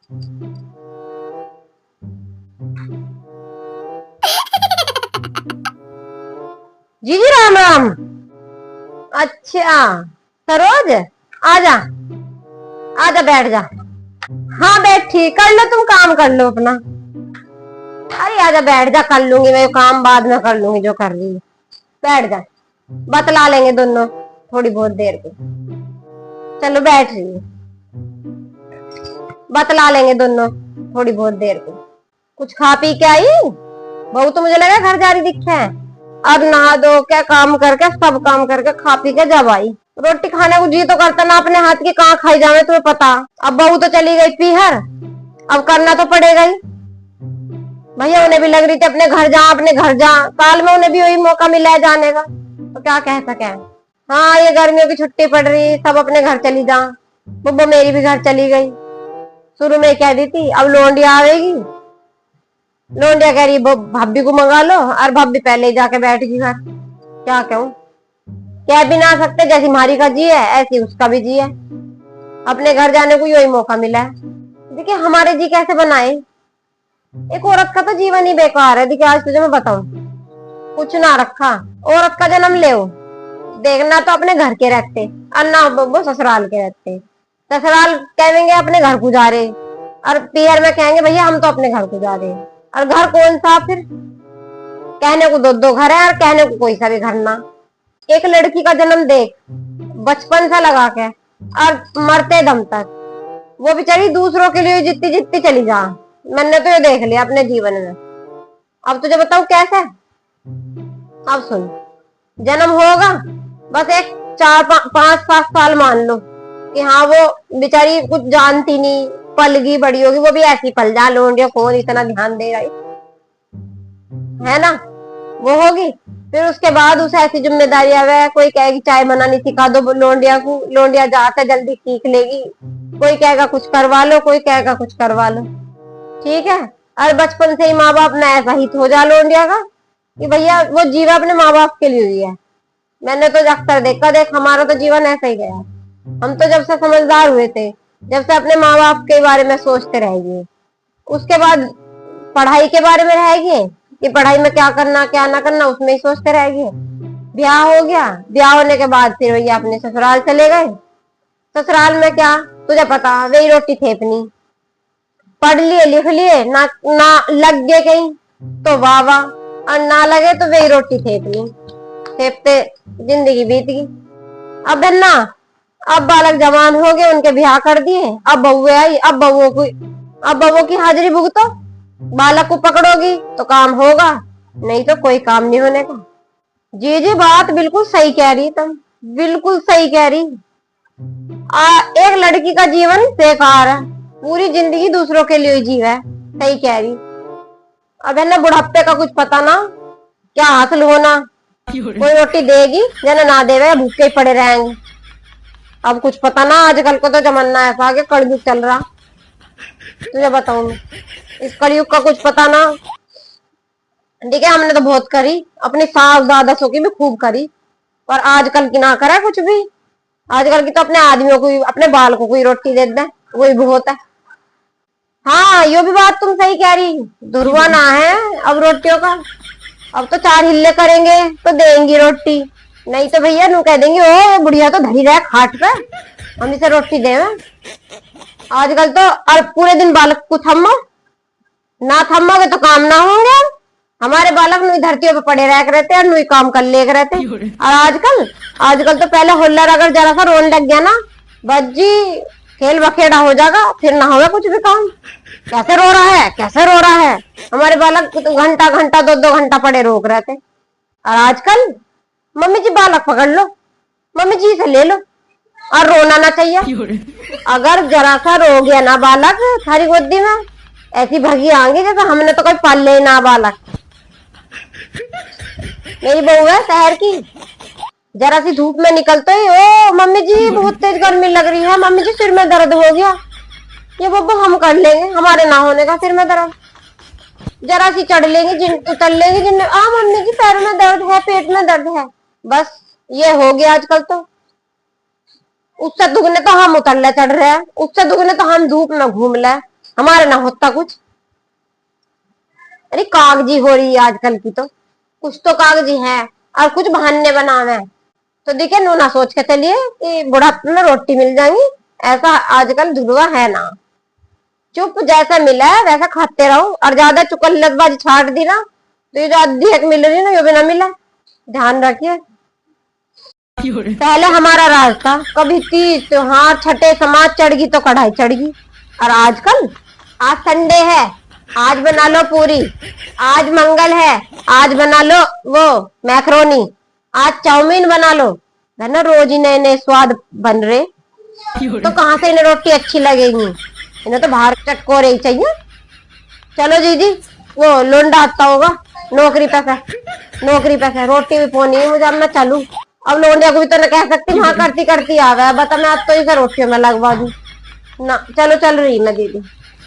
जी जी राम राम। अच्छा सरोज, आजा आजा बैठ जा। हाँ बैठ, ठीक कर लो, तुम काम कर लो अपना। अरे आजा बैठ जा, कर लूंगी मैं काम, बाद में कर लूंगी जो कर रही है। बैठ जा, बतला लेंगे दोनों थोड़ी बहुत देर के। चलो बैठ रही है, बतला लेंगे दोनों थोड़ी बहुत देर के। कुछ खा पी के आई? बहू तो मुझे लगा घर जा रही दिखे है। अब नहा धो क्या काम करके, सब काम करके खा पी के जब आई। रोटी खाने को जी तो करता ना, अपने हाथ की कहाँ खाई जावे तुम्हें पता। अब बहू तो चली गई पीहर, अब करना तो पड़ेगा ही। भैया उन्हें भी लग रही थी अपने घर जा, अपने घर जा। काल में उन्हें भी वही मौका मिला है जाने का, तो क्या कह सके। हाँ ये गर्मियों की छुट्टी पड़ रही, सब अपने घर चली जा। बुब्बो मेरी भी घर चली गई। शुरू में कह दी थी अब लोंडिया आवेगी, लोंडिया कह रही भाभी को मंगा लो, और भाभी पहले ही जाके बैठ गई घर। क्या कहूं, कह भी ना सकते, जैसी हमारी का जी है ऐसी उसका भी जी है। अपने घर जाने को यही मौका मिला है। देखिए हमारे जी कैसे बनाए। एक औरत का तो जीवन ही बेकार है। देखिए आज तुझे मैं बताऊं, कुछ ना रखा, औरत का जन्म ले देखना तो अपने घर के रहते, और ना वो ससुराल के रहते। ससुराल कहेंगे अपने घर गुजारे, और पियर में कहेंगे भैया हम तो अपने घर गुजारे। और घर कौन सा फिर, कहने को दो दो घर है और कहने को कोई सा भी घर ना। एक लड़की का जन्म देख, बचपन से लगा के और मरते दम तक, वो बेचारी दूसरों के लिए जितनी जितनी चली जा। मैंने तो ये देख लिया अपने जीवन में। अब तुझे बताऊं कैसे। अब सुन, जन्म होगा बस एक 4-5 साल मान लो कि हाँ वो बेचारी कुछ जानती नहीं, पलगी बड़ी होगी, वो भी ऐसी पल जा, लोंडिया कौन इतना ध्यान दे रही है ना, वो होगी। फिर उसके बाद उसे ऐसी जिम्मेदारी आवे, कोई कहेगी चाय बनानी सिखा दो लोंडिया को, लोंडिया जाते जल्दी सीख लेगी। कोई कहेगा कुछ करवा लो, कोई कहेगा कुछ करवा लो, ठीक है। और बचपन से ही माँ बाप में ऐसा ही हो जा लोंडिया का कि भैया वो जीवा अपने माँ बाप के लिए हुई है। मैंने तो अक्सर देखा, देख हमारा तो जीवन ऐसा ही गया। हम तो जब से समझदार हुए थे, जब से अपने माँ बाप के बारे में सोचते रह गए, उसके बाद पढ़ाई के बारे में रह गए कि पढ़ाई में क्या करना क्या ना करना, उसमें ही सोचते रह गए। ब्याह हो गया, ब्याह होने के बाद फिर भैया अपने ससुराल चले गए। ससुराल में क्या तुझे पता, वही रोटी थेपनी। पढ़ लिए लिख लिए ना, ना लग गए कहीं तो वाह वाह, और ना लगे तो वही रोटी थेपनी, थेपते जिंदगी बीत गई। अब है ना, अब बालक जवान हो गए, उनके ब्याह कर दिए, अब बहू आई, अब बहू की हाजिरी भुगतो। बालक को पकड़ोगी तो काम होगा, नहीं तो कोई काम नहीं होने का। जी जी बात बिल्कुल सही कह रही तुम, बिल्कुल सही कह रही। एक लड़की का जीवन बेकार है, पूरी जिंदगी दूसरों के लिए जीव है, सही कह रही। अब है ना बुढ़ापे का कुछ पता ना क्या हासिल होना, कोई रोटी देगी जना ना देवे, भूखे ही पड़े रहेंगे। अब कुछ पता ना, आजकल को तो जमाना ऐसा आगे कलयुग चल रहा, तुझे बताऊं मैं, इस कलयुग का कुछ पता ना। देखिए हमने तो बहुत करी, अपनी सास दादा सो की भी खूब करी, पर आजकल की ना करे कुछ भी। आजकल की तो अपने आदमियों को, अपने बाल को कोई रोटी दे दे वही बहुत है। हाँ ये भी बात तुम सही कह रही, दुर्वा ना है अब रोटियों का। अब तो 4 हिल्ले करेंगे तो देंगी रोटी, नहीं तो भैया नू कह देंगे ओ बुढ़िया तो धरी रहे खाट पे, हम इसे रोटी देवे। आजकल तो और पूरे दिन बालक को थमो, ना थमोगे तो काम ना होंगे। हमारे बालक नुई धरतियों पे पड़े रह रहते हैं, नुई काम कर ले रहते। और आजकल आजकल तो पहले होल्लर अगर जरा सा रोने लग गया ना, बज्जी खेल बखेड़ा हो जाएगा, फिर ना होगा कुछ भी काम। कैसे रो रहा है, कैसे रो रहा है। हमारे बालक तो घंटा घंटा 2-2 घंटा पड़े रोक रहे थे। और आजकल मम्मी जी बालक पकड़ लो, मम्मी जी से ले लो, और रोना ना चाहिए। अगर जरा सा रो गया ना बालक थारी गोदी में, ऐसी भगी आएंगी जैसे हमने तो कोई पाल ले ना बालक। मेरी बहू है शहर की, जरा सी धूप में निकलते ही ओ मम्मी जी बहुत तेज गर्मी लग रही है, मम्मी जी सिर में दर्द हो गया। ये बब्बू हम कर लेंगे, हमारे ना होने का सिर में दर्द। जरा सी चढ़ लेंगे, जिन उतर लेंगे, जिन मम्मी जी पैरों में दर्द है, पेट में दर्द है, बस ये हो गया आजकल तो। उससे दुगने तो हम उतर ले चढ़ रहे हैं, उससे दुगने तो हम धूप में घूम ले। हमारे ना होता कुछ। अरे कागजी हो रही है आजकल की, तो कुछ तो कागजी है और कुछ बहाने बनावे। तो देखिए नू ना सोच के चलिए कि बुढ़ापे में रोटी मिल जाएंगी, ऐसा आजकल धुलवा है ना। चुप जैसा मिला है वैसा खाते रहो, और ज्यादा चुकल्लतबाजी छाट दी ना तो ये जो आधी एक मिल रही है ना ये भी ना मिला। ध्यान रखिए। पहले हमारा राज था, कभी तीज त्योहार छठे समाज चढ़गी तो कढ़ाई चढ़गी। और आजकल, आज संडे है आज बना लो पूरी, आज मंगल है आज बना लो वो मैक्रोनी, आज चाउमीन बना लो, है ना। रोज ही नए नए स्वाद बन रहे, तो कहाँ से इन्हें रोटी अच्छी लगेगी। इन्हें तो बाहर चटकोरे ही चाहिए। चलो दीदी, वो लोंडा आता होगा नौकरी पे से, नौकरी पे से रोटी भी पोनी है मुझे, अब मैं चलूं। अब लोंडिया को भी तो न कह सकती वहां करती करती आ गया, बता मैं अब तो इसे रोटियों में लगवा दूं ना। चलो चल रही मैं दीदी।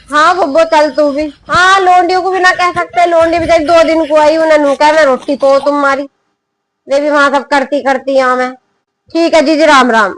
हाँ बब्बो चल तू भी। हाँ लोंडियों को भी ना कह सकते, लोंडी बेचारी 2 दिन को आई, उन्हें नू कह मैं रोटी तो तुम्हारी, वे भी वहां सब करती करती आ मैं। ठीक है जीजी, राम राम।